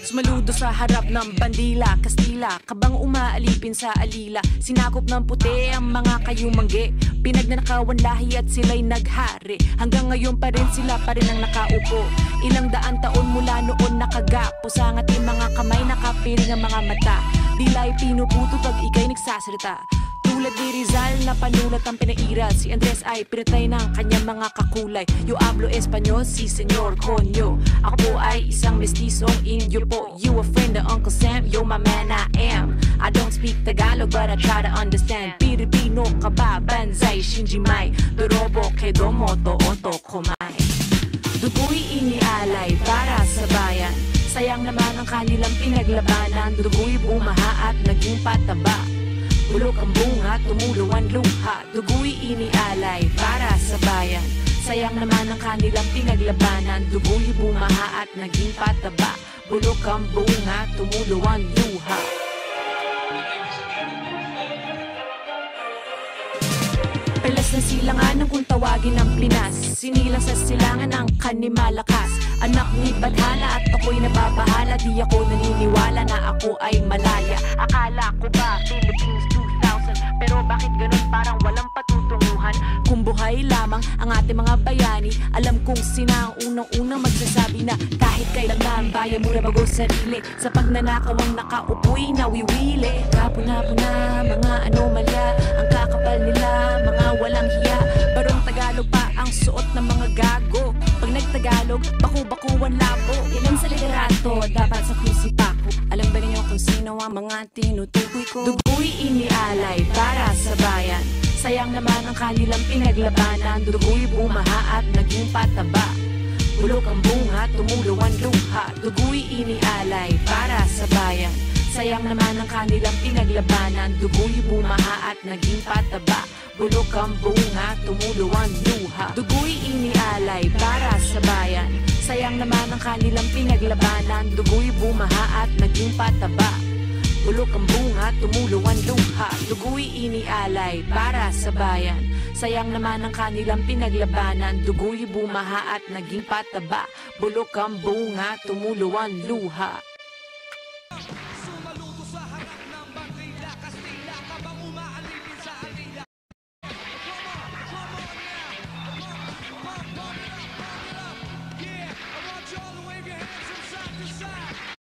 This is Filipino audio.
Sumaludo sa harap ng bandila, Kastila, kabang umaalipin sa alila. Sinakop ng puti ang mga kayumangge, pinagnanakawan lahi at sila'y naghari. Hanggang ngayon pa rin sila pa rin ang nakaupo. Ilang daan taon mula noon nakagapo sa ating mga kamay, nakapiring ang mga mata. Dila'y pinuputo pag ika'y nagsasalita. Tulad ni Rizal na panulat ang pinairal, si Andres ay pinatay ng kanyang mga kakulay. Yo hablo Espanyol, si Senyor Conyo. Ako po ay isang mestisong Indio po. You a friend of Uncle Sam, yo my man I am. I don't speak Tagalog but I try to understand. Pilipino ka ba, Banzai, Shinji Mai, Dorobo, Kedomo, Tooto, Komai. Dugo'y inialay para sa bayan, sayang naman ang kanilang pinaglabanan. Dugo'y bumaha at naging pataba, bulok ang bunga, tumulo ang luha. Dugo'y inialay para sa bayan, sayang naman ang kanilang pinaglabanan. Dugo'y bumaha at naging pataba, bulok ang bunga, tumulo ang luha. Pelas na silangan kung tawagin ng Pinas, sinilang sa silangan ng kanimalakas. Anak ni Badhala at ako'y nababahala, di ako naniniwala na ako ay malaya. Akala ko ba Philippines 2000, pero bakit ganun parang walang patutunguhan? Kung buhay lamang ang ating mga bayani, alam kong sina ang unang-unang magsasabi na kahit kailangan bayan mo na bago sarili. Sa pagnanakaw ang nakaupoy nawiwili, kapuna-puna mga anomalya, ang kakapal nila mga walang hiya. Barong Tagalog pa ang suot ng mga gago, pag nagtagalog baku-bakuan labo. Ilan sa liderato dapat sa krusipako, alam ba ninyo kung sino ang mga tinutukoy ko? Dugo'y inialay para sa bayan, sayang naman ang kanilang pinaglabanan. Dugo'y bumaha at naging pataba, bulok ang bunga, tumulo ang luha. Dugo'y inialay para sa bayan, sayang naman ang kanilang pinaglabanan. Dugo'y bumaha at naging pataba, bulok ang bunga, tumulo ang luha. Dugo'y inialay para sa bayan, sayang naman ang kanilang pinaglabanan. Dugo'y bumaha at naging pataba, bulok ang bunga, tumulo ang luha. Dugo'y inialay para sa bayan, sayang naman ang kanilang pinaglabanan. Dugo'y bumaha at naging pataba, bulok ang bunga, tumulo ang luha.